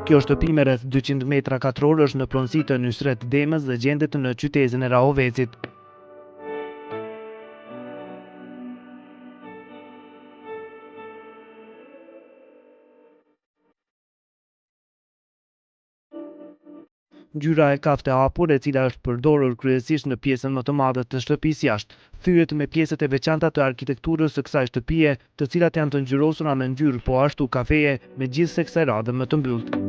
Kjo shtëpi me rreth 200 metra katror është në pronësi të Nusret Demës dhe gjendet në qytetin e Rahovecit. Ngjyra e kaftë e hapur, e cila është përdorur kryesisht në pjesën më të madhe të shtëpisë jashtë, thyet me pjesët e veçanta të arkitekturës së kësaj shtëpie, të cilat janë të ngjyrosura me ngjyrë po ashtu kafeje, megjithse kësaj radhe më të mbylltë.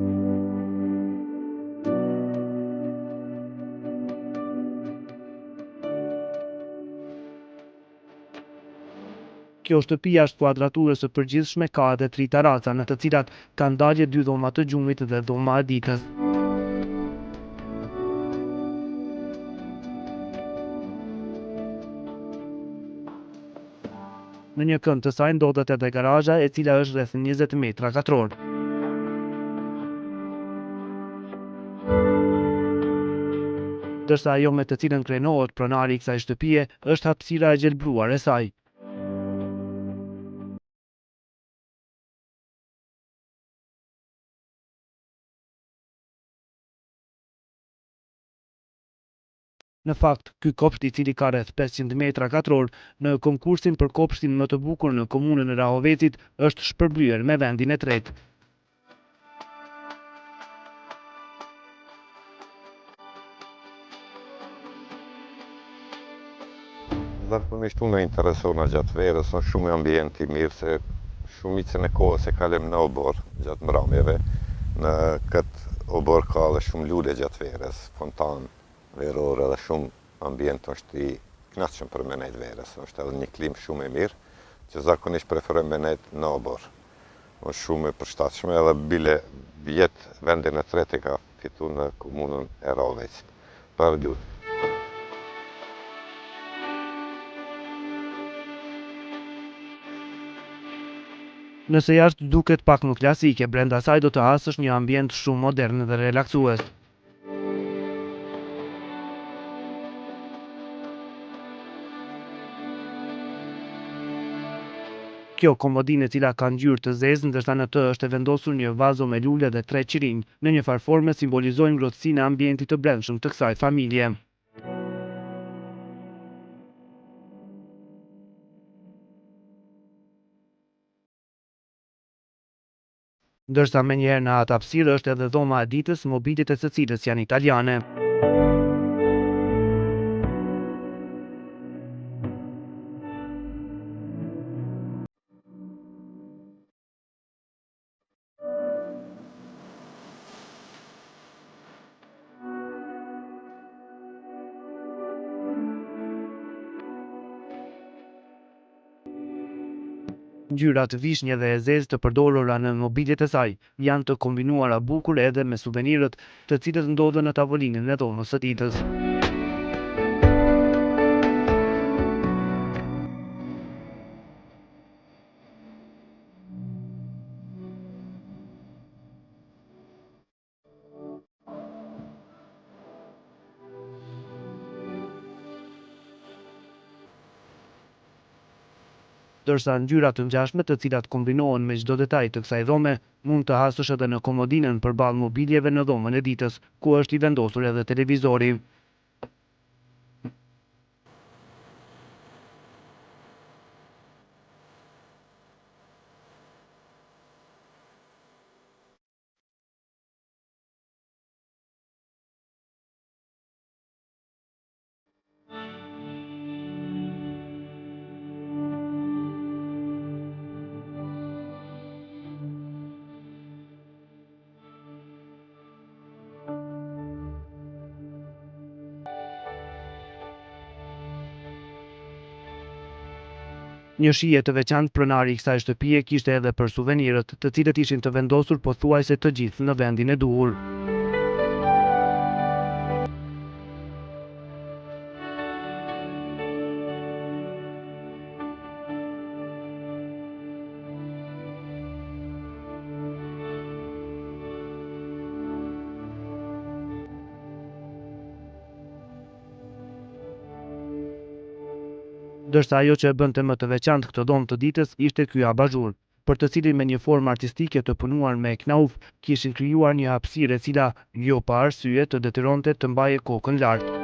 Kjo shtëpi jashtë kuadraturës së përgjithshme ka edhe 3 taraca, në të cilat kanë dalje 2 dhoma të gjumit dhe dhoma e ditës. Në një kënd të saj ndodhet edhe garazha, e cila është rreth 20 metra katror. Ndërsa ajo me të cilën krenohet pronari i kësaj shtëpie është hapësira e gjelbruar e saj. Në fakt, ky kopsht, i cili ka rreth 500 metra katror, në konkursin për kopshtin më të bukur në komunën e Rahovecit, është shpërblyer me vendin e tretë. Zakonisht unë interesona gjatë verës, është shumë ambient i mirë, se shumicën e kohës e kalojm në obor gjatë mramjeve. Në këtë obor ka edhe shumë lule gjatë verës, fontan verore, dhe shumë ambient është i kënaqshëm për me nejt verës. Është edhe një klim shumë e mirë, që zakonisht preferojmë me nejt në obor. Është shumë e përshtatshme, edhe bile vjet vendin e tretë e ka fitu në komunën e Rahovecit. Për dy. Nëse jashtë duket pak më klasike, brenda saj do të hasësh një ambient shumë modern dhe relaksues. Kjo komodinë, e cila ka ngjyrë të zezë, ndërsa në të është e vendosur një vazo me lule dhe 3 qirinj, në një farforme simbolizojnë ngrohtësinë e ambientit të brendshëm të kësaj familje. Ndërsa menjëherë në atë hapësirë është edhe dhoma e ditës, mobilet e së cilës janë italiane. Ngjyrat vishnje dhe e zezë të përdorura në mobiljet e saj janë të kombinuara bukur edhe me suvenirët, të cilët ndodhen në tavolinën e dhomës së ditës. Ndërsa ngjyra të ngjashme, të cilat kombinohen me çdo detaj të kësaj dhome, mund të hasësh edhe në komodinën përballë mobiljeve në dhomën e ditës, ku është i vendosur edhe televizori. Një shije të veçantë pronari i kësaj shtëpie kishte edhe për suvenirët, të cilët ishin të vendosur pothuajse të gjithë në vendin e duhur. Ndërsa ajo që e bënte më të veçantë këtë dhomë të ditës ishte ky abazhur. për të cilin me një formë artistike të punuar me knauf kishin krijuar një hapësirë e cila jo pa arsye të detyronte të mbaje kokën lart.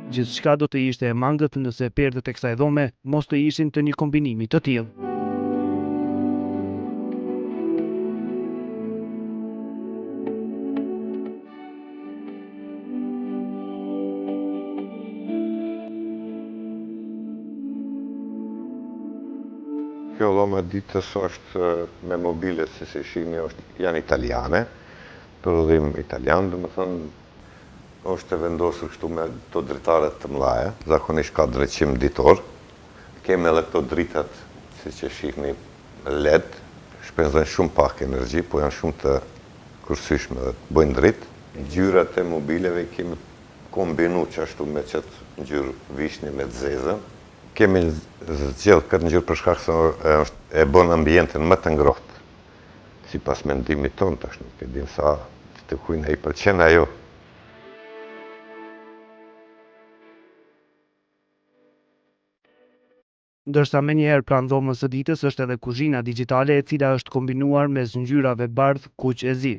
Gjithçka do të ishte e mangët nëse perdët e kësaj dhome mos të ishin të një kombinimi të tillë. Kjo dhomë e ditës është me mobile, si shihni, janë italiane, prodhim italian, domethënë është e vendosur kështu me këto dritare të mëdha, zakonisht ka drejtësim ditor. Kemi edhe këto dritat, siç e shihni, LED, shpenzojnë shumë pak energji, po janë shumë të kursyshme dhe bëjnë dritë. Ngjyrat e mobileve kemi kombinu ashtu me qëtë ngjyrë vishni me të zezën. Kemi zgjedhë këtë ngjyrë për shkak se e bën ambientin më të ngrohtë. Sipas mendimit tonë, tash nuk e dim sa të kujt ai pëlqen ajo. Ndërsa menjëherë pranë dhomës së ditës është edhe kuzhina digjitale e cila është kombinuar mes ngjyrave bardh, kuq e zi.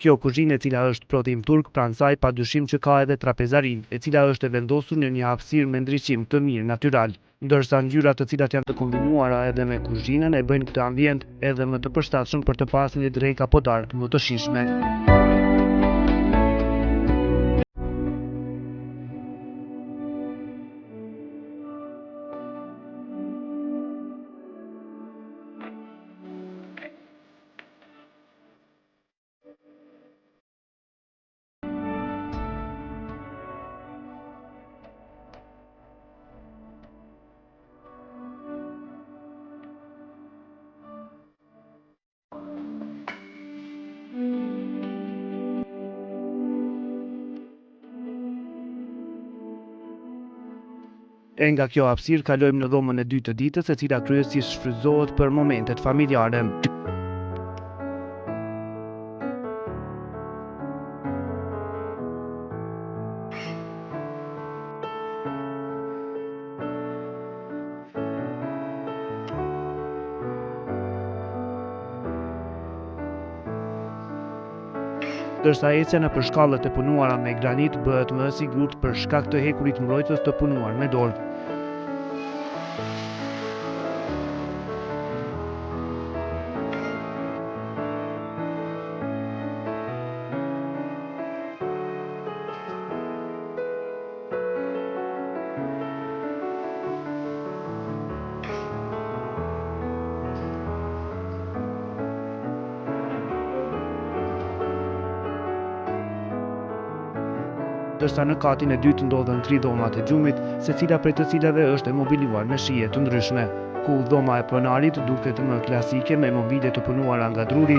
Kjo kuzhinë e cila është prodhim turk, pranë saj padyshim që ka edhe trapezarinë, e cila është e vendosur në një hapësirë me ndriçim të mirë natyral, ndërsa ngjyrat të cilat janë të kombinuara edhe me kuzhinën e bëjnë këtë ambient edhe më të përshtatshëm për të pasur një drekë apo darkë më të shijshme. E nga kjo hapësirë kalojmë në dhomën e dytë të ditës, e cila kryesisht shfrytëzohet për momentet familjare. Ndërsa ecja nëpër shkallët e punuara me granit bëhet më e sigurt për shkak të hekurit mbrojtës të punuar me dorë. Ndërsa në katin e dytë ndodhen 3 dhomat e gjumit, secila prej të cilave është e mobiluar me shije të ndryshme, ku dhoma e pronarit duket më klasike me mobile të punuara nga druri,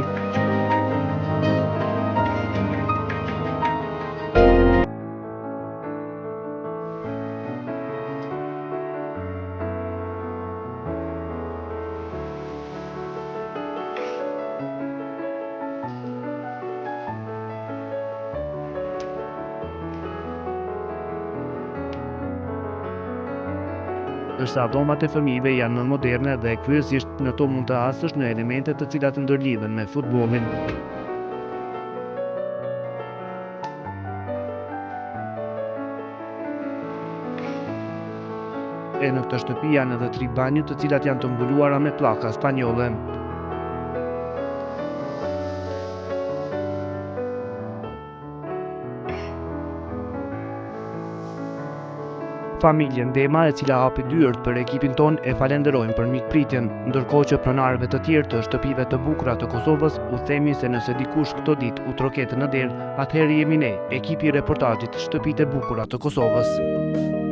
ndërsa dhomat e fëmijëve janë më moderne dhe kryesisht në to mund të hasësh në elemente të cilat ndërlidhen me futbollin. E në këtë shtëpi janë edhe 3 banjë të cilat janë të mbuluara me pllaka spanjolle. familjen Dema, e cila hapi dyert për ekipin ton, e falenderojmë për mikpritjen, ndërkohë që pronarëve të tjerë të shtëpive të bukura të Kosovës u themi se nëse dikush këto ditë u troket në derë, atëherë jemi ne, ekipi i reportazhit Shtëpitë e Bukura të Kosovës.